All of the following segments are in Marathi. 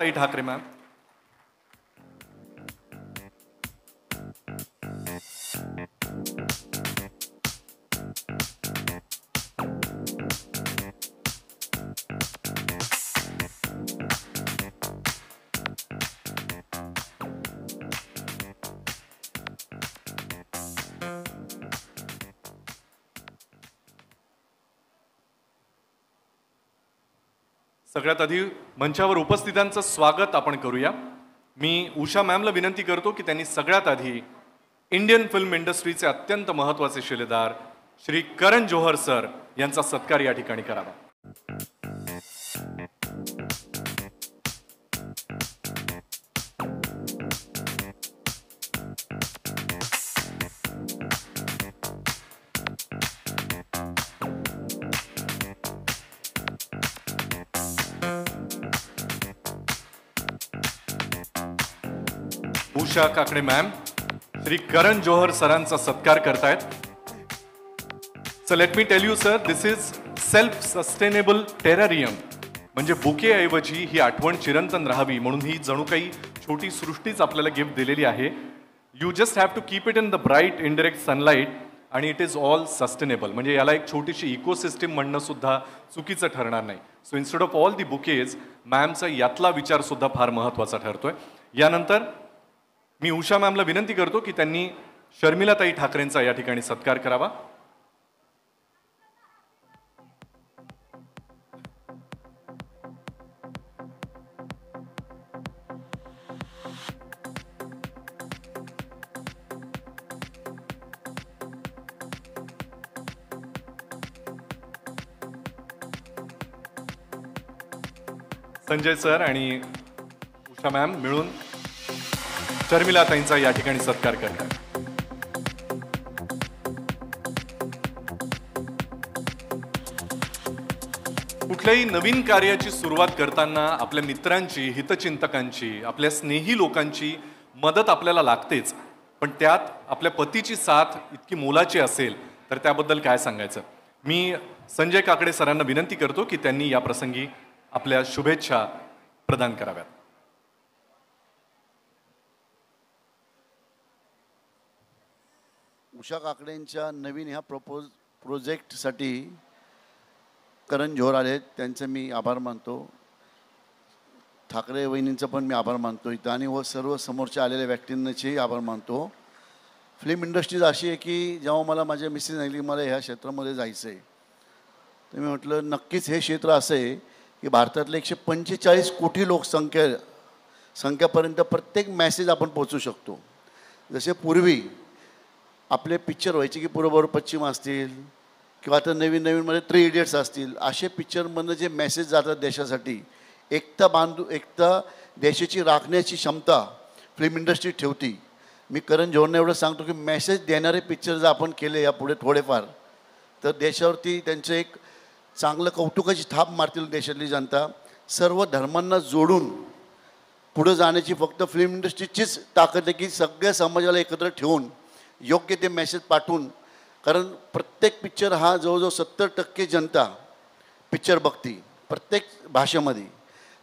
ताई ठाकरे मॅम. सगळ्यात आधी मंचावर उपस्थितांचं स्वागत आपण करूया. मी उषा मॅमला विनंती करतो की त्यांनी सगळ्यात आधी इंडियन फिल्म इंडस्ट्रीचे अत्यंत महत्त्वाचे शिलेदार श्री करण जोहर सर यांचा सत्कार या ठिकाणी करावा. उषा काकडे मॅम श्री करण जोहर सरांचा सत्कार करतायत. So let me tell you sir, this is self sustainable terrarium. म्हणजे बुके ऐवजी ही आठवण चिरंतन राहावी म्हणून ही जणू काही छोटी सृष्टीच आपल्याला गिफ्ट दिलेली आहे. You just have to keep it in the bright indirect sunlight आणि इट इज ऑल सस्टेनेबल. म्हणजे याला एक छोटीशी इकोसिस्टीम म्हणणं सुद्धा चुकीचं ठरणार नाही. So instead of all the bouquets, मॅमचा यातला विचार सुद्धा फार महत्त्वाचा ठरतोय. यानंतर मी उषा मॅमला विनंती करतो की त्यांनी शर्मिलाताई ठाकरेंचा या ठिकाणी सत्कार करावा. संजय सर आणि उषा मॅम मिळून शर्मिलाताईंचा या ठिकाणी सत्कार करतात. कुठल्याही नवीन कार्याची सुरुवात करताना आपल्या मित्रांची, हितचिंतकांची, आपल्या स्नेही लोकांची मदत आपल्याला लागतेच. पण त्यात आपल्या पतीची साथ इतकी मोलाची असेल तर त्याबद्दल काय सांगायचं. मी संजय काकडे सरांना विनंती करतो की त्यांनी या प्रसंगी आपल्या शुभेच्छा प्रदान कराव्यात. उषा काकडेंच्या नवीन ह्या प्रोजेक्टसाठी करण जोहर आले, त्यांचे मी आभार मानतो. ठाकरे वहिनींचं पण मी आभार मानतो इथं, आणि व सर्व समोरच्या आलेल्या व्यक्तींचेही आभार मानतो. फिल्म इंडस्ट्रीज अशी आहे की जेव्हा मला माझ्या मिसेस सांगितली मला ह्या क्षेत्रामध्ये जायचं आहे, तर मी म्हटलं नक्कीच हे क्षेत्र असं आहे की भारतातले 145 कोटी संख्यापर्यंत प्रत्येक मॅसेज आपण पोचू शकतो. जसे पूर्वी आपले पिक्चर व्हायचे की पूर्व पश्चिम असतील किंवा आता नवीन नवीनमध्ये 3 इडियट्स असतील, असे पिक्चरमधनं जे मेसेज जातात देशासाठी, एकता देशाची राखण्याची क्षमता फिल्म इंडस्ट्री ठेवती. मी करण जोहरने एवढं सांगतो की मेसेज देणारे पिक्चर जर आपण केले यापुढे थोडेफार, तर देशावरती त्यांचं एक चांगलं कौतुकाची थाप मारतील देशातली जनता. सर्व धर्मांना जोडून पुढं जाण्याची फक्त फिल्म इंडस्ट्रीचीच ताकद आहे की सगळ्या समाजाला एकत्र ठेवून योग्य ते मेसेज पाठवून. कारण प्रत्येक पिक्चर हा जवळजवळ 70% जनता पिक्चर बघती प्रत्येक भाषेमध्ये.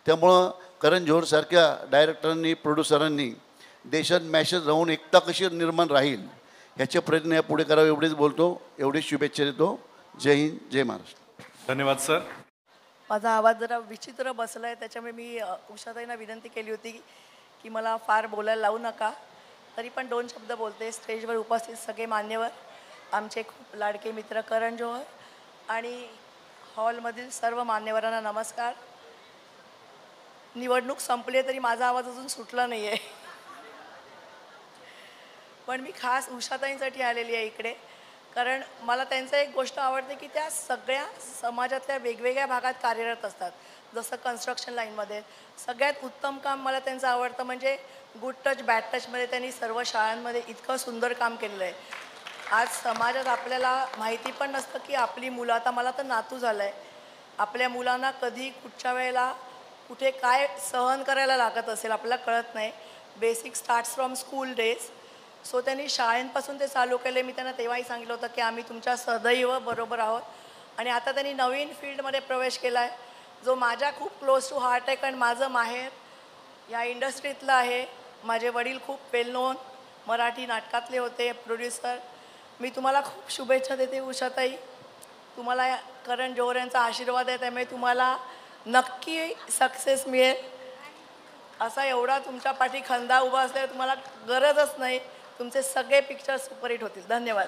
त्यामुळं करण जोहरसारख्या डायरेक्टरांनी, प्रोड्युसरांनी देशात मेसेज राहून एकता कशी निर्माण राहील ह्याचे प्रयत्न या पुढे करावे एवढेच बोलतो. एवढीच शुभेच्छा देतो. जय हिंद, जय महाराष्ट्र. धन्यवाद सर. माझा आवाज जरा विचित्र बसला आहे, त्याच्यामुळे मी उषाताईंना विनंती केली होती की मला फार बोलायला लावू नका. तरी पण 2 शब्द बोलते. स्टेजवर उपस्थित सगळे मान्यवर, आमचे खूप लाडके मित्र करण जोहर आणि हॉलमधील सर्व मान्यवरांना नमस्कार. निवडणूक संपली तरी माझा आवाज अजून सुटला नाही आहे. पण मी खास उषाताईंसाठी आलेली आहे इकडे, कारण मला त्यांचं एक गोष्ट आवडते की त्या सगळ्या समाजातल्या वेगवेगळ्या भागात कार्यरत असतात. जसं कन्स्ट्रक्शन लाईनमध्ये सगळ्यात उत्तम काम मला त्यांचं आवडतं म्हणजे गुड टच बॅड टचमध्ये त्यांनी सर्व शाळांमध्ये इतकं सुंदर काम केलेलं आहे. आज समाजात आपल्याला माहिती पण नसतं की आपली मुलं, आता मला तर नातू झालं आहे, आपल्या मुलांना कधी कुठच्या वेळेला कुठे काय सहन करायला लागत असेल आपल्याला कळत नाही. Basic starts from school days. So त्यांनी शाळेंपासून ते चालू केले. मी त्यांना तेव्हाही सांगितलं होतं की आम्ही तुमच्या सदैव बरोबर आहोत. आणि आता त्यांनी नवीन फील्डमध्ये प्रवेश केला आहे जो माझ्या खूप क्लोज टू हार्ट आहे, कारण माझं माहेर या इंडस्ट्रीतला आहे. माझे वडील खूप वेल नोन मराठी नाटकातले होते प्रोड्युसर. मी तुम्हाला खूप शुभेच्छा देते उषाताई. तुम्हाला करण जोहर यांचा आशीर्वाद आहे, त्यामुळे तुम्हाला नक्की सक्सेस मिळेल. असा एवढा तुमच्या पाठी खंदा उभा असल्यावर तुम्हाला गरजच नाही. तुमचे सगळे पिक्चर सुपरहिट होतील. धन्यवाद.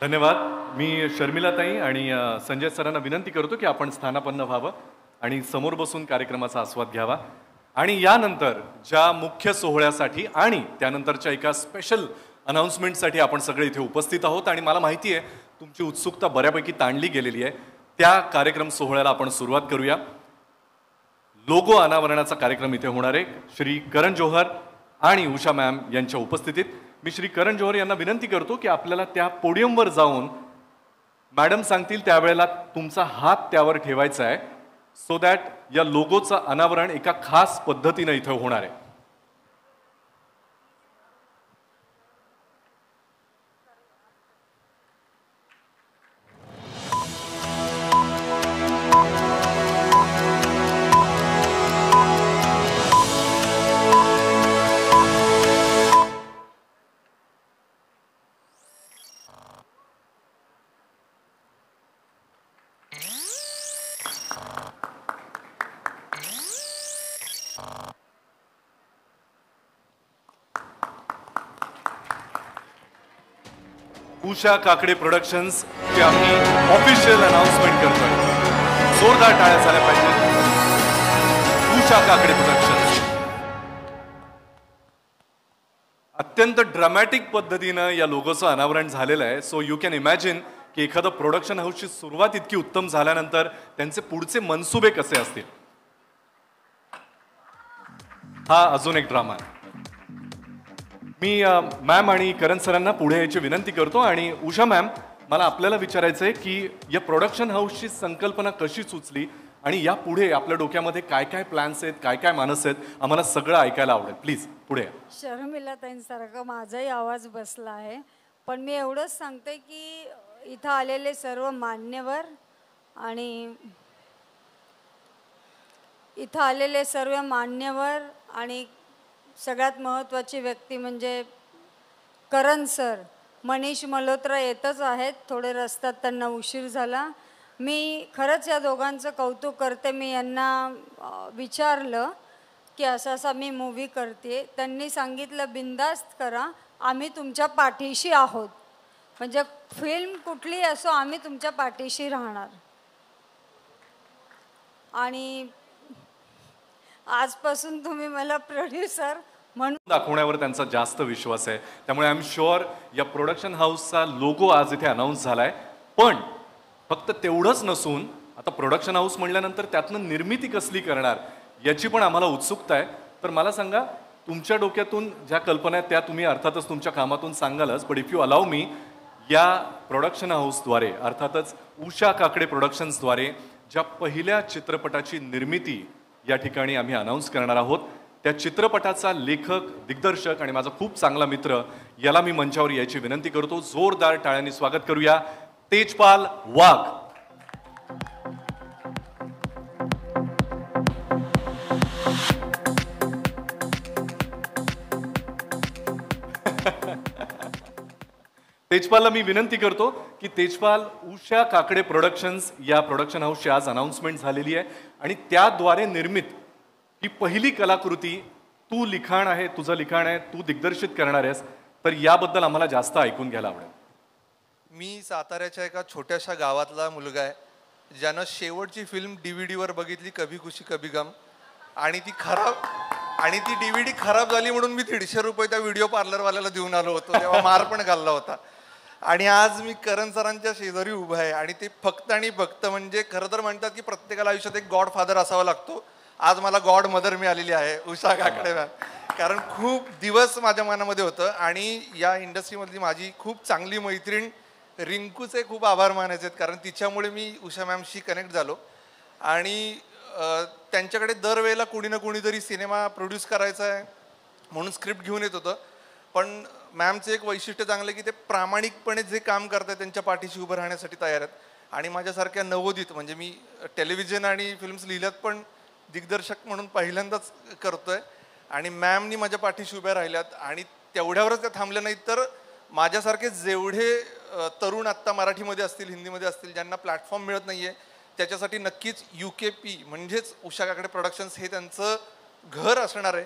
धन्यवाद. मी शर्मिलाताई आणि संजय सरांना विनंती करतो की आपण स्थानापन्न व्हावं आणि समोर बसून कार्यक्रमाचा आस्वाद घ्यावा. आणि यानंतर ज्या मुख्य सोहळ्यासाठी आणि त्यानंतरच्या एका स्पेशल अनाउन्समेंटसाठी आपण सगळे इथे उपस्थित आहोत आणि मला माहिती आहे तुमची उत्सुकता बऱ्यापैकी ताणली गेलेली आहे. त्या कार्यक्रम सोहळ्याला आपण सुरुवात करूया. लोगो अनावरणाचा कार्यक्रम इथे होणार आहे श्री करण जोहर आणि उषा मॅम यांच्या उपस्थितीत. मी श्री करण जोहर यांना विनंती करतो की आपल्याला त्या पोडियमवर जाऊन मॅडम सांगतील त्यावेळेला तुमचा हात त्यावर ठेवायचा आहे, सो दॅट या लोगोचं अनावरण एका खास पद्धतीने इथे होणार आहे. उषा काकडे प्रोडक्शन्स ची आम्ही ऑफिशियल अनाउन्समेंट करतोय. जोरदार टाळ्या झाल्या पाहिजेत. उषा काकडे प्रोडक्शन्स अत्यंत ड्रामॅटिक पद्धतीनं या लोगोचं अनावरण झालेलं आहे. सो यू कॅन इमॅजिन की एखादं प्रोडक्शन हाऊसची सुरुवात इतकी उत्तम झाल्यानंतर त्यांचे पुढचे मनसुबे कसे असतील. हा अजून एक ड्रामा. मी मॅम आणि करण सरांना पुढे यायची विनंती करतो. आणि उषा मॅम, मला आपल्याला विचारायचं आहे की या प्रोडक्शन हाऊसची संकल्पना कशी सुचली आणि या पुढे आपल्या डोक्यामध्ये काय काय प्लॅन्स आहेत, काय काय मानस आहेत, आम्हाला सगळं ऐकायला आवडेल. प्लीज पुढे. शर्मिलाताईंसारखा माझाही आवाज बसला आहे, पण मी एवढंच सांगते की इथं आलेले सर्व मान्यवर आणि सगळ्यात महत्त्वाची व्यक्ती म्हणजे करण सर. मनीष मल्होत्रा येतच आहेत, थोडे रस्त्यात त्यांना उशीर झाला. मी खरंच या दोघांचं कौतुक करते. मी यांना विचारलं की असा मी मूव्ही करते. त्यांनी सांगितलं बिंदास्त करा, आम्ही तुमच्या पाठीशी आहोत. म्हणजे फिल्म कुठली असो आम्ही तुमच्या पाठीशी राहणार. आणि आजपासून तुम्ही मला प्रोड्युसर म्हणून दाखवण्यावर त्यांचा जास्त विश्वास आहे. त्यामुळे आय एम शुअर या प्रोडक्शन हाऊसचा लोगो आज इथे अनाऊन्स झालाय. पण फक्त तेवढंच नसून आता प्रोडक्शन हाऊस म्हणल्यानंतर त्यातनं निर्मिती कसली करणार याची पण आम्हाला उत्सुकता आहे. तर मला सांगा, तुमच्या डोक्यातून ज्या कल्पना आहेत त्या तुम्ही अर्थातच तुमच्या कामातून सांगालच, बट इफ यू अलाव मी, या प्रोडक्शन हाऊसद्वारे अर्थातच उषा काकडे प्रोडक्शन्सद्वारे ज्या पहिल्या चित्रपटाची निर्मिती या ठिकाणी आम्ही अनाऊन्स करणार आहोत, त्या चित्रपटाचा लेखक, दिग्दर्शक आणि माझा खूप चांगला मित्र याला मी मंचावर यायची विनंती करतो. जोरदार टाळ्यांनी स्वागत करूया. तेजपाल वाघ. तेजपालला मी विनंती करतो की तेजपाल, उषा काकडे प्रोडक्शन्स या प्रोडक्शन हाऊसची आज अनाउन्समेंट झालेली आहे आणि त्याद्वारे निर्मित ही पहिली कलाकृती तू लिखाण आहे, तुझं लिखाण आहे, तू दिग्दर्शित करणार आहेस. तर याबद्दल आम्हाला जास्त ऐकून घ्यायला आवडेल. मी साताऱ्याच्या एका छोट्याशा गावातला मुलगा आहे, ज्यानं शेवटची फिल्म DVDवर बघितली, कभी खुशी कभी गम, आणि ती DVD खराब झाली म्हणून मी 150 रुपये त्या व्हिडिओ पार्लरवाल्याला देऊन आलो होतो. तेव्हा मार पण घालला होता. आणि आज मी करण सरांच्या शेजारी उभा आहे. आणि ते फक्त आणि फक्त म्हणजे खरं तर म्हणतात की प्रत्येकाला आयुष्यात एक गॉड फादर असावा लागतो. आज मला गॉड मदर मिळालेली आहे, उषा काकडे मॅम. कारण खूप दिवस माझ्या मनामध्ये होतं. आणि या इंडस्ट्रीमधली माझी खूप चांगली मैत्रीण रिंकूचे खूप आभार मानायचे आहेत, कारण तिच्यामुळे मी उषा मॅमशी कनेक्ट झालो. आणि त्यांच्याकडे दरवेळेला कोणी ना कोणीतरी सिनेमा प्रोड्यूस करायचा आहे म्हणून स्क्रिप्ट घेऊन येत होतं. पण मॅमचं एक वैशिष्ट्य चांगलं की ते प्रामाणिकपणे जे काम करतात त्यांच्या पाठीशी उभं राहण्यासाठी तयार आहेत. आणि माझ्यासारख्या नवोदित, म्हणजे मी टेलिव्हिजन आणि फिल्म्स लिहिल्यात पण दिग्दर्शक म्हणून पहिल्यांदाच करतोय, आणि मॅमनी माझ्या पाठीशी उभ्या राहिल्यात. आणि तेवढ्यावरच त्या थांबल्या नाहीत, तर माझ्यासारखे जेवढे तरुण आत्ता मराठीमध्ये असतील, हिंदीमध्ये असतील, ज्यांना प्लॅटफॉर्म मिळत नाही आहे, त्याच्यासाठी नक्कीच UKP म्हणजेच उषा काकडे प्रोडक्शन्स हे त्यांचं घर असणार आहे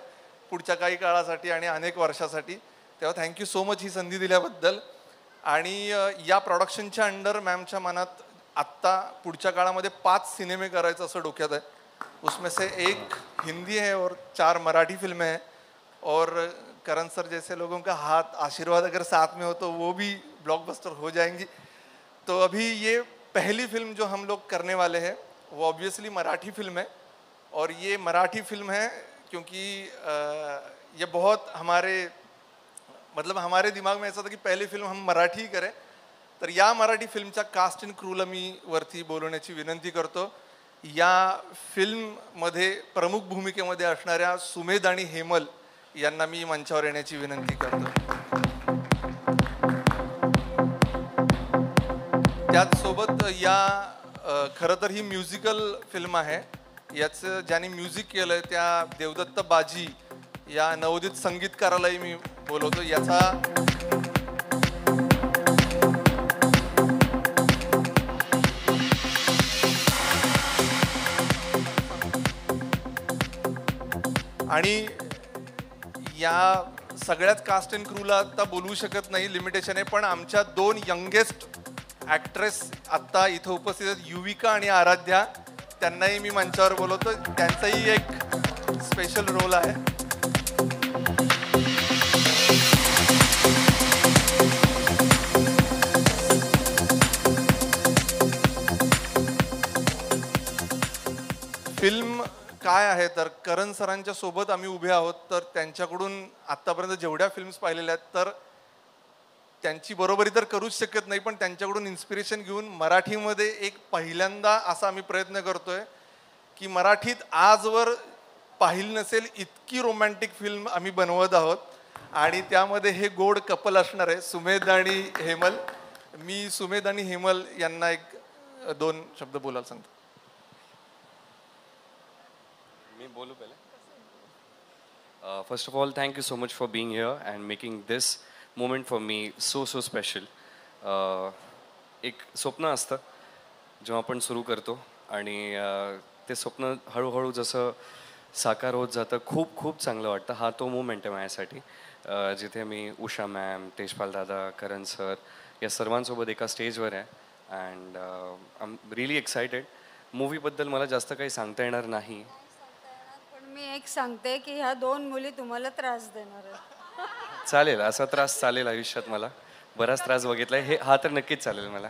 पुढच्या काही काळासाठी आणि अनेक वर्षासाठी. तेव्हा थँक्यू सो मच ही संधी दिल्याबद्दल. आणि या प्रोडक्शनच्या अंडर मॅमच्या मनात आत्ता पुढच्या काळामध्ये 5 सिनेमे करायचं असं डोक्यात आहे. उसमें से एक हिंदी है और 4 मराठी फिल्में हैं. और करण सर जैसे लोगों का हाथ आशीर्वाद अगर साथ में हो तो वो भी ब्लॉकबस्टर हो जाएंगी. तो अभी ये पहली फिल्म जो हम लोग करने वाले हैं वो ऑब्वियसली मराठी फिल्म है. और ये मराठी फिल्म है क्योंकि ये बहुत हमारे दिमाग में ऐसा था की पहली फिल्म हम मराठी करें. तर या मराठी फिल्मच्या कास्ट अँड क्रूला मी वरती बोलवण्याची विनंती करतो. या फिल्ममध्ये प्रमुख भूमिकेमध्ये असणाऱ्या सुमेध आणि हेमल यांना मी मंचावर येण्याची विनंती करतो. त्याचसोबत या खरं तर ही म्युझिकल फिल्म आहे. याचं ज्यांनी म्युझिक केलंय त्या देवदत्त बाजी या नवोदित संगीतकारालाही मी बोलवतो. याचा आणि या सगळ्याच कास्ट अँड क्रूला आता बोलवू शकत नाही, लिमिटेशन आहे. पण आमच्या 2 यंगेस्ट ॲक्ट्रेस आत्ता इथं उपस्थित आहेत, युविका आणि आराध्या. त्यांनाही मी मंचावर बोलवतो. त्यांचाही एक स्पेशल रोल आहे. फिल्म काय आहे तर करण सरांच्या सोबत आम्ही उभे आहोत. तर त्यांच्याकडून आत्तापर्यंत जेवढ्या फिल्म्स पाहिलेल्या आहेत तर त्यांची बरोबरी तर करूच शकत नाही, पण त्यांच्याकडून इन्स्पिरेशन घेऊन मराठीमध्ये एक पहिल्यांदा असा आम्ही प्रयत्न करतोय की मराठीत आजवर पाहिली नसेल इतकी रोमॅन्टिक फिल्म आम्ही बनवत आहोत. आणि त्यामध्ये हे गोड कपल असणार आहे, सुमेध आणि हेमल. मी सुमेध आणि हेमल यांना 2 शब्द बोलायला सांगतो. मी बोलू पहिले. First of all thank you so much for being here and making this moment for me so special. एक स्वप्न असतं जेव्हा आपण सुरू करतो आणि ते स्वप्न हळूहळू जसं साकार होत जातं खूप खूप चांगलं वाटतं. हा तो मोमेंट आहे माझ्यासाठी जिथे मी उषा मॅम, तेजपाल दादा, करण सर या सर्वांसोबत एका स्टेजवर आहे. And I am really excited. मूवीबद्दल मला जास्त काही सांगता येणार नाही, पण मी एक सांगते की ह्या 2 मुली तुम्हाला त्रास देणार आहेत. चालेल, असा त्रास चालेल आयुष्यात. मला बराच त्रास बघितला आहे, हा तर नक्कीच चालेल मला.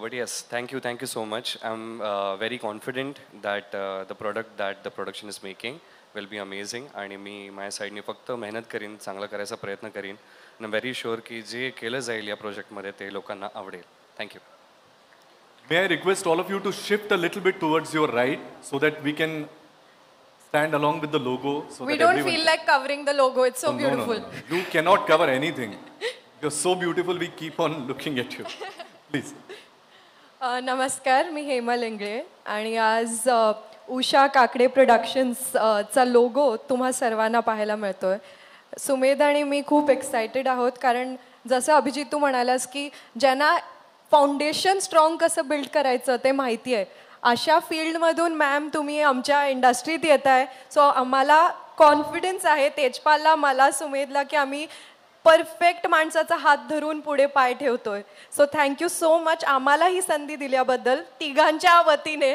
But yes, thank you so much. I am very confident that the product that the production is making will be amazing. आणि मी माझ्या साईडने फक्त मेहनत करीन, चांगलं करायचा प्रयत्न करीन. आणि व्हेरी शुअर की जे केलं जाईल या प्रोजेक्टमध्ये ते लोकांना आवडेल. Thank you. May I request all of you to shift a little bit towards your right so that we can stand along with the logo. So We that don't everyone feel like covering the logo. It's so No, beautiful. no. You cannot cover anything. You're so beautiful. We keep on looking at you. Please. नमस्कार, मी हेमल इंगळे आणि आज उषा काकडे प्रोडक्शन्सचा लोगो तुम्हा सर्वांना पाहायला मिळतोय. सुमेध आणि मी खूप एक्सायटेड आहोत, कारण जसं अभिजित तू म्हणालास की ज्यांना फाउंडेशन स्ट्रॉंग कसं बिल्ड करायचं ते माहिती आहे, अशा फील्डमधून मॅम तुम्ही आमच्या इंडस्ट्रीत येत आहे. सो आम्हाला कॉन्फिडन्स आहे, तेजपालला, मला, सुमेधला, की आम्ही परफेक्ट माणसाचा हात धरून पुढे पाय ठेवतोय. सो थँक्यू सो मच आम्हाला ही संधी दिल्याबद्दल तिघांच्या वतीने.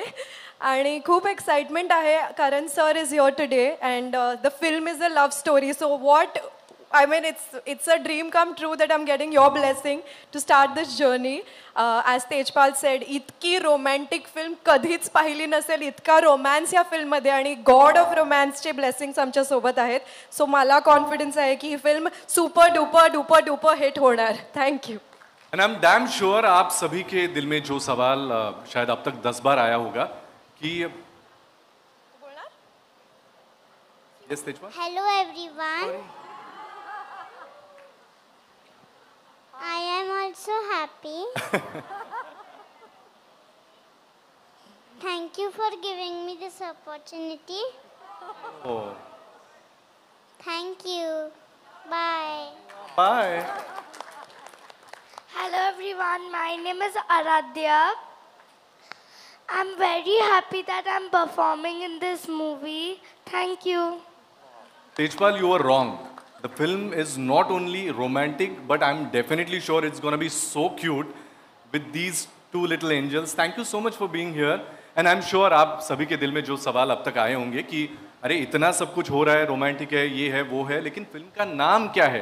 आणि खूप एक्साइटमेंट आहे कारण sir is here today and the film is a love story. So what I mean, it's a dream come true that I'm getting your blessing to start this journey. As Tejpal said, इतकी रोमॅन्टिक फिल्म कधीच पाहिली नसेल, इतका रोमॅन्स या फिल्ममध्ये, आणि गॉड ऑफ रोमॅन्सचे ब्लेसिंग्स आमच्या सोबत आहेत. सो मला कॉन्फिडन्स आहे की ही फिल्म सुपर डुपर हिट होणार. Thank you. And I'm damn sure आप सभी के दिल में जो सवाल शायद अब तक 10 बार आया होगा कि Yes, Tejpal? Hello everyone. I am also happy. Thank you for giving me this opportunity. Oh. Thank you. Bye. Bye. Hello everyone, my name is Aradhya. I'm very happy that I'm performing in this movie. Thank you. Tejpal, you were wrong. The film is not only romantic, but I'm definitely sure it's going to be so cute with these two little angels. Thank you so much for being here. And I'm sure आप सभी के दिल में जो सवाल अब तक आए होंगे कि अरे इतना सब कुछ हो रहा है, रोमांटिक है, ये है, वो है, लेकिन फिल्म का नाम क्या है?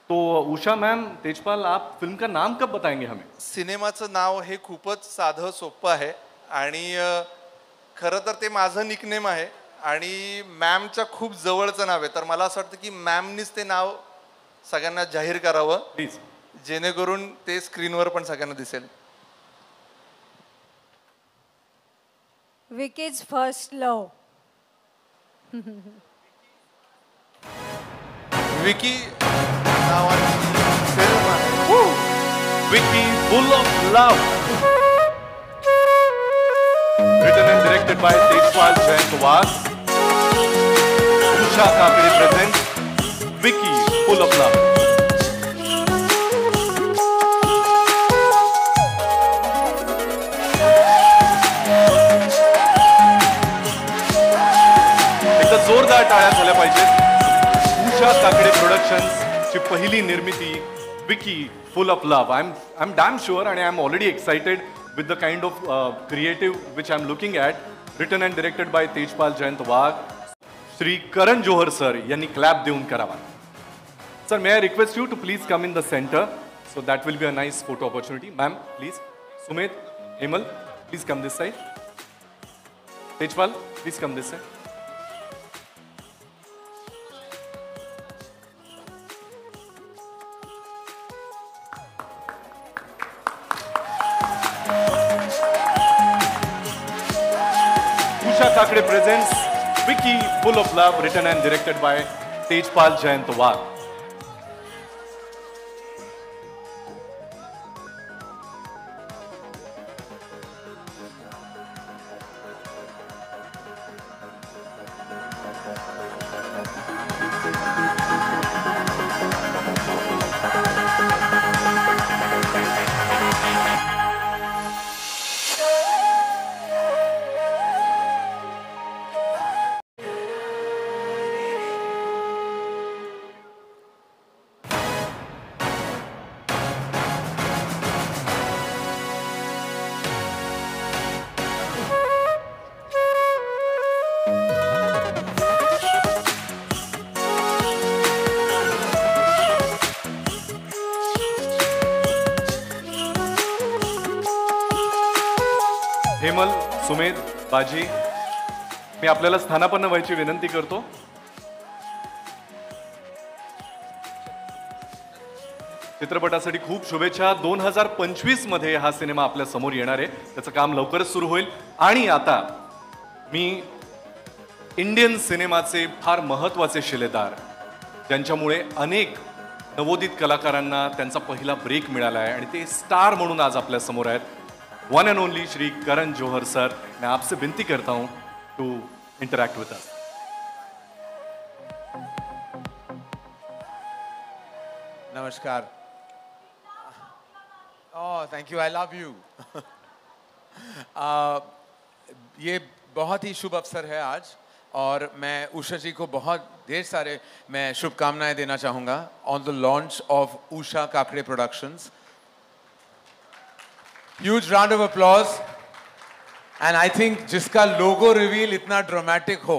तो उषा मैम, तेजपाल, आप फिल्म का नाम कब बताएंगे हमें? सिनेमाचं नाव हे खूपच साधं सोपं आहे आणि खरं तर ते माझं निकनेम आहे आणि मॅमच्या खूप जवळचं नाव आहे. तर मला असं वाटतं की मॅमनीच ते नाव सगळ्यांना जाहीर करावं, प्लीज, जेणेकरून ते स्क्रीनवर पण सगळ्यांना दिसेल. विकीज फर्स्ट लव. विकी नावाची फिल्म आहे. Vicky, Full of Love. Written and directed by Tejpal Jayantwar. Usha Kakade presents Vicky, Full of Love. एकदा जोरदार टाळ्या झाल्या पाहिजेत. उषा काकडे प्रोडक्शन्स ची पहिली निर्मिती विकी फुल of love. I'm damn sure and I'm already excited with the kind of creative which I'm looking at. Written and directed by Tejpal Jayantwar. Shri Karan Johar sir यांनी क्लॅप देऊन करावा. Sir, may I request you to please come in the center, so that will be a nice photo opportunity. Ma'am, please. Sumit, Hemal, please come this side. Tejpal, please come this side. Usha Kakade presents Vicky, Full of Love, written and directed by Tejpal Jayantwar. Hemal, Sumedh, Baji, मी आपल्याला स्थानापन्न व्हायची विनंती करतो. चित्रपटासाठी खूप शुभेच्छा. 2025 मध्ये हा सिनेमा आपल्या समोर येणार आहे. त्याचं काम लवकरच सुरू होईल. आणि आता मी इंडियन सिनेमाचे फार महत्त्वाचे शिलेदार, ज्यांच्यामुळे अनेक नवोदित कलाकारांना त्यांचा पहिला ब्रेक मिळाला आहे आणि ते स्टार म्हणून आज आपल्या समोर आहेत, one end only Shri Karan Johar sir. मैं आपसे विनती करता हूं टू इंटरैक्ट विद अस. नमस्कार. Oh, thank you. I love you. ये बहुत ही शुभ अवसर है आज और मैं उषा जी को बहुत ढेर सारे मैं शुभकामनाएं देना चाहूँगा on the launch of Usha Kakade productions. Huge round of applause. And I think जिसका लोगो रिवील इतना ड्रामेटिक हो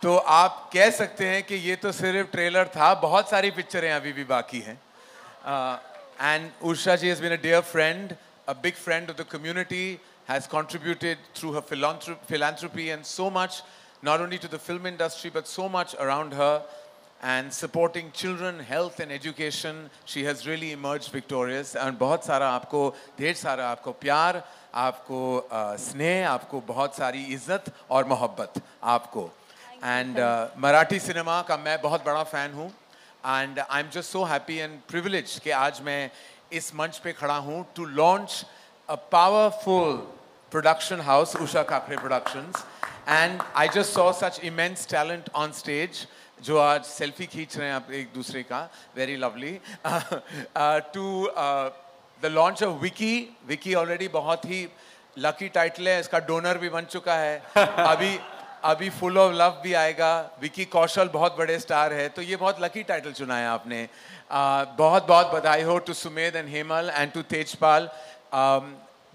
तो आप कह सकते हैं कि ये तो सिर्फ ट्रेलर था, बहुत सारी पिक्चरें अभी भी बाकी हैं. And Usha ji has been a dear friend, a big friend of the community, has contributed through her philanthropy and so much, not only to the film industry but so much around her, and supporting children, health and education. She has really emerged victorious. And बहुत सारा आपको, ढेर सारा आपको प्यार, आपको स्नेह, आपको बहुत सारी इज्जत और मोहब्बत आपको. And मराठी सिनेमा का मैं बहुत बड़ा fan हूँ. And I'm just so happy and privileged कि आज मैं इस मंच पे खड़ा हूँ to launch a powerful production house, Usha Kakre Productions, and I just saw such immense talent on stage. जो आज सेल्फी खींच रहे हैं आप एक दूसरे का, very lovely. To the launch of Vicky already बहुत ही lucky title है, इसका donor भी बन चुका है. अभी Full of Love भी आएगा. विकी कौशल बहुत बड़े स्टार है, तो ये बहुत लकी टाइटल चुना है आपने. बहुत बहुत बधाई हो to Sumedh and Hemal and to Tejpal.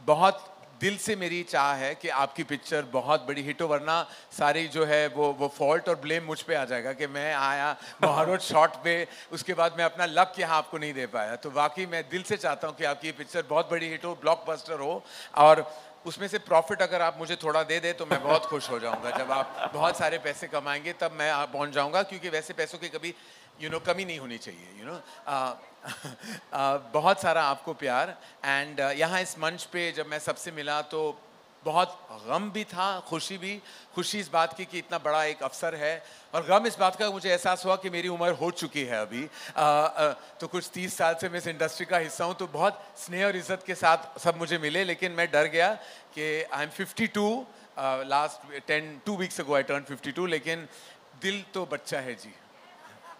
बहुत दिल से मेरी चाह है कि आपकी पिक्चर बहुत बड़ी हिट हो, वरना सारी जो है वो फॉल्ट और ब्लेम मुझ पे आ जाएगा कि मैं आया महारोज शॉट पे, उसके बाद मैं अपना लक यहाँ आपको नहीं दे पाया. तो वाकई मैं दिल से चाहता हूँ कि आपकी ये पिक्चर बहुत बड़ी हिट हो, ब्लॉकबस्टर हो, और उसमें से प्रॉफिट अगर आप मुझे थोड़ा दे दे तो मैं बहुत खुश हो जाऊंगा. जब आप बहुत सारे पैसे कमाएंगे तब मैं पहुंच जाऊंगा, क्योंकि वैसे पैसों की कभी कमी नहीं होनी चाहिए. बहुत सारा आपको प्यार. एंड यहाँ इस मंच पे जब मैं सबसे मिला तो बहुत गम भी था, खुशी इस बात की कि इतना बड़ा एक अवसर है, और गम इस बात का मुझे एहसास हुआ कि मेरी उम्र हो चुकी है अभी. तो कुछ 30 साल से मैं इस इंडस्ट्री का हिस्सा हूँ, तो बहुत स्नेह और इज्जत के साथ सब मुझे मिले, लेकिन मैं डर गया कि I am 52. Last 2 weeks ago I turned 52, लेकिन दिल तो बच्चा है जी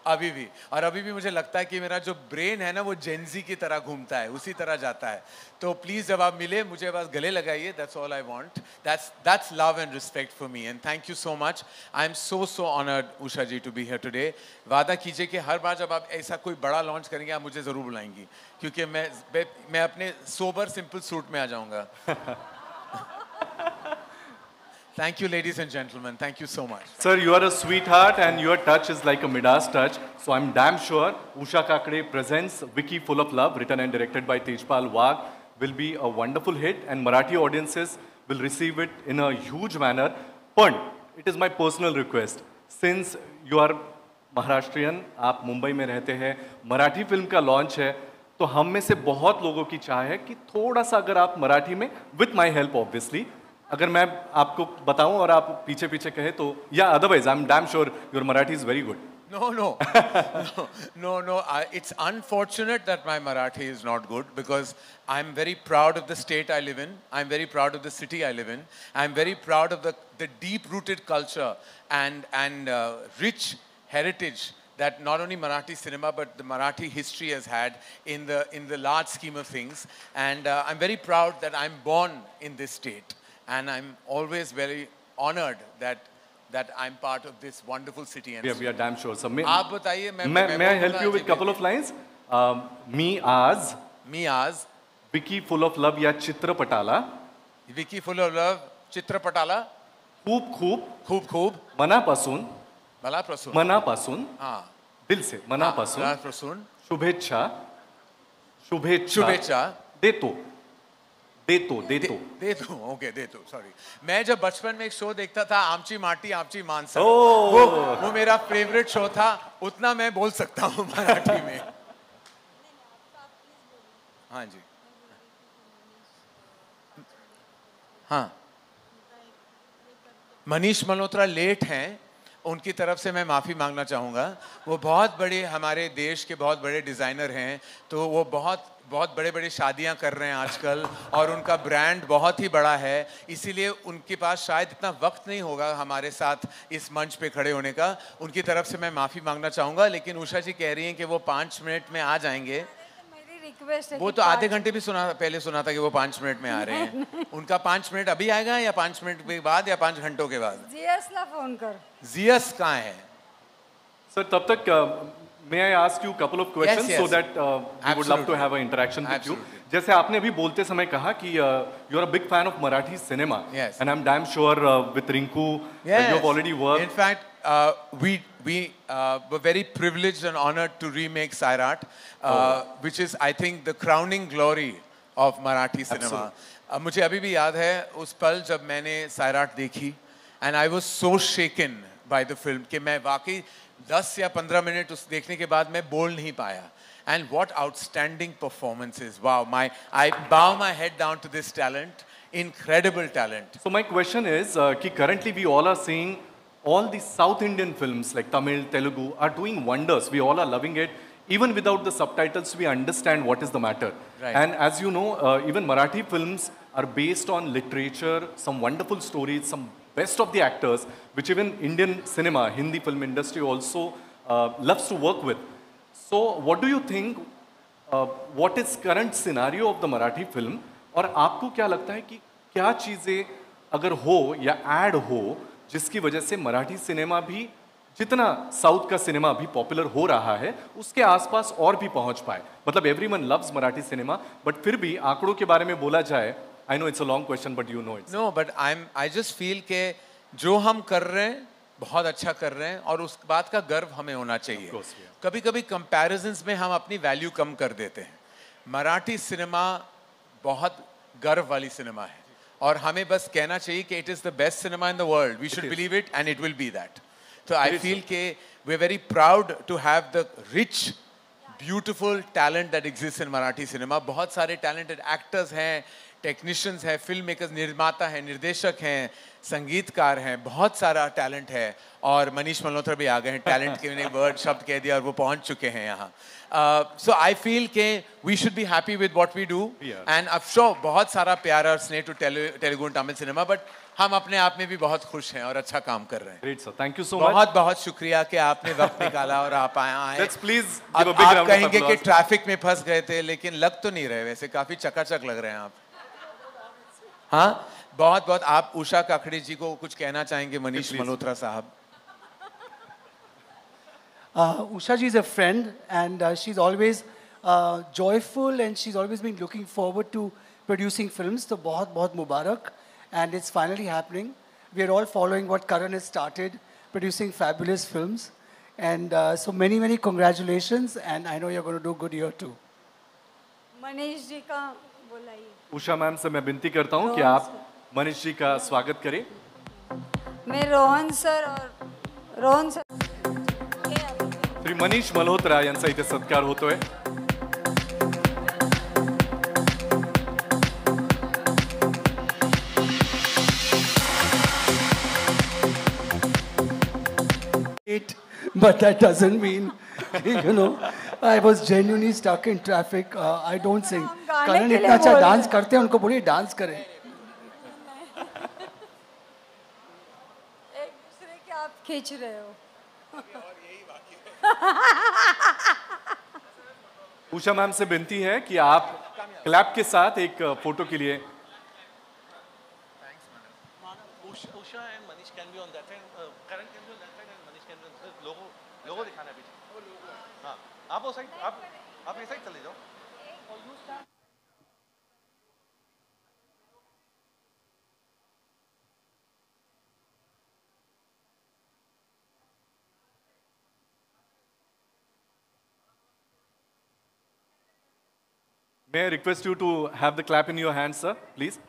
अभी भी. और अभी भी मुझे लगता है कि मेरा जो ब्रेन है ना वो जेनजी की तरह घूमता है, उसी तरह जाता है. तो प्लीज़ जब आप मिले मुझे बस गले लगाइए. That's all I want. That's love and respect for me, and thank you so much. I am so honoured Usha ji to be here today. वादा कीजिए कि हर बार जब आप ऐसा कोई बड़ा लॉन्च करेंगे आप मुझे ज़रूर बुलाएंगी, क्योंकि मैं अपने सोबर सिंपल सूट में आ जाऊँगा. Thank you, ladies and gentlemen. Thank you so much. Sir, you are a sweetheart and your touch is like a Midas touch. So I'm damn sure Usha Kakre presents Vicky Full of Love, written and directed by Tejpal Wagh, will be a wonderful hit and Marathi audiences will receive it in a huge manner. But it is my personal request, since you are Maharashtrian, आप मुंबई में रहते हैं, मराठी फिल्म का लॉन्च है, तो हम में से बहुत लोगों की चाह है कि थोड़ा सा अगर आप मराठी में, with my help obviously, अगर मैं आपको बताऊं और आप पीछे पीछे कहे तो, या otherwise I am damn sure your Marathi is very good. No. It's unfortunate that my Marathi is not good, because I'm very proud of the state I live in. I'm very proud of the city I live in. I'm very proud of the deep-rooted culture and rich heritage that not only Marathi cinema but the Marathi history has had in the large scheme of things. And I'm very proud that I'm born in this state. And I'm always very honored that I'm part of this wonderful city. And we are damn sure. So आप बताइए, may I help you with couple of lines? मी आज विकी फुल ऑफ लव या चित्रपटाला, विकी फुल ऑफ लव चित्रपटाला खूप मनापासून हाँ, दिल से मनापासून शुभेच्छा देतो. सॉरी, मैं जब बचपन में एक शो देखता था, आमची माटी आमची मानसा, वो मेरा फेवरेट शो था. उतना मैं बोल सकता हूँ मराठी में. हाँ जी, हाँ. मनीष मल्होत्रा लेट हैं, उनकी तरफ से मैं माफ़ी मांगना चाहूँगा. वो बहुत बड़े हमारे देश के बहुत बड़े डिज़ाइनर हैं, तो वो बहुत बड़े शादियां कर रहे हैं आजकल, और उनका ब्रांड बहुत ही बड़ा है, इसीलिए उनके पास शायद इतना वक्त नहीं होगा हमारे साथ इस मंच पे खड़े होने का. उनकी तरफ से मैं माफ़ी मांगना चाहूँगा. लेकिन उषा जी कह रही हैं कि वो 5 मिनट में आ जाएंगे. मेरी रिक्वेस्ट है, वो तो आधे घंटे भी पहले सुना था कि वो 5 मिनट में आ रहे हैं. उनका 5 मिनट अभी आएगा, या 5 मिनट के बाद, या 5 घंटों के बाद? जियस ला फोन कर. जियस कहाँ है सर? तब तक may I ask you a couple of questions? Yes. So that we would love to have an interaction with you. जैसे आपने अभी बोलते समय कहा कि you are a big fan of Marathi cinema. Yes. And I'm damn sure with Rinku, you have already worked. In fact, we were very privileged and honored to remake Sairat, which is, I think, the crowning glory of Marathi cinema. मुझे अभी भी याद है उस पल जब मैंने Sairat देखी, and I was so shaken by the film कि मैं वाकई 10 या 15 मिनट उस देखने के बाद मैं बोल नहीं पाया. And what outstanding performances. Wow, I bow my head down to this talent. Incredible talent. So my question is, currently we all are seeing all the South Indian films like Tamil, Telugu are doing wonders. We all are loving it. Even without the subtitles, we understand what is the matter. Right. And as you know, even Marathi films are based on literature, some wonderful stories, some best of the actors, which even Indian cinema, Hindi film industry also loves to work with. So what do you think, what is current scenario of the Marathi film? और आपको क्या लगता है कि क्या चीज़ें अगर हो या ऐड हो जिसकी वजह से मराठी सिनेमा भी जितना साउथ का सिनेमा अभी पॉपुलर हो रहा है उसके आसपास और भी पहुंच पाए? मतलब everyone loves Marathi cinema, but फिर भी आंकड़ों के बारे में बोला जाए, I know it's a long question but you know it's no, but I just feel के जो हम कर रहे हैं बहुत अच्छा कर रहे हैं और उस बात का गर्व हमें होना चाहिए. कभी कभी कंपैरिजंस में हम अपनी वैल्यू कम कर देते हैं. मराठी सिनेमा बहुत गर्व वाली सिनेमा है और हमें बस कहना चाहिए कि it is the best cinema in the world. We should believe it and it will be that. So I feel ke we're very proud to have the rich, beautiful talent that exists in Marathi cinema. बहुत सारे talented actors हैं, technicians हैं, filmmakers, निर्माता हैं, निर्देशक हैं, संगीतकार हैं, बहुत सारा talent है और मनीष मल्होत्रा भी आ गए हैं. Talent के मैंने word शब्द कह दिया और वो पहुंच चुके हैं यहाँ. So I feel K we should be happy with what we do. And I'm sure बहुत सारा प्यार और स्नेह to Telugu and Tamil cinema, but हम अपने आप में भी बहुत खुश हैं और अच्छा काम कर रहे हैं. Great sir, thank you so much. बहुत बहुत शुक्रिया कि आपने वक्त निकाला और आप आए. Let's please give a big round of applause. आप कहेंगे कि ट्रैफिक में फंस गए थे, लेकिन लग तो नहीं रहे, वैसे काफी चकाचक लग रहे हैं आप. हाँ, बहुत बहुत. आप उषा काकड़े जी को कुछ कहना चाहेंगे? मनीष मल्होत्रा साहब. Usha ji is a friend and she's always joyful and she's always been looking forward to producing films. So बहुत बहुत मुबारक. And it's finally happening. We are all following what Karan has started, producing fabulous films. And so many congratulations. And I know you're going to do good here too. Manish ji का बोलाइए. उषा मैम से मैं विनती करता हूं कि आप मनीष जी का स्वागत करें. मैं रोहन सर श्री मनीष मल्होत्रा यांचा इथे सत्कार होतोय. But that doesn't mean, you know, I was genuinely stuck in traffic. I don't sing. करण इतना अच्छा डांस करते हैं, उनको बोलिए डांस करें. एक दूसरे के आप खींच रहे हो. उषा मैम से विनती है कि आप क्लैप के साथ एक फोटो के लिए. Usha and Manish can be on that side. Karan can be on that side and Manish can be on this side. Logo दिखाना है पीछे. हाँ, आप वो साइड, आप ये साइड चले जाओ. May I request you to have the clap in your hands, sir, please?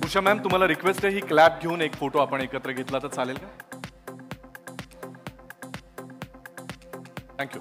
Usha ma'am, तुम्हाला रिक्वेस्ट आहे, ही क्लॅप घेऊन एक फोटो आपण एकत्र घेतला तर चालेल का? थँक्यू.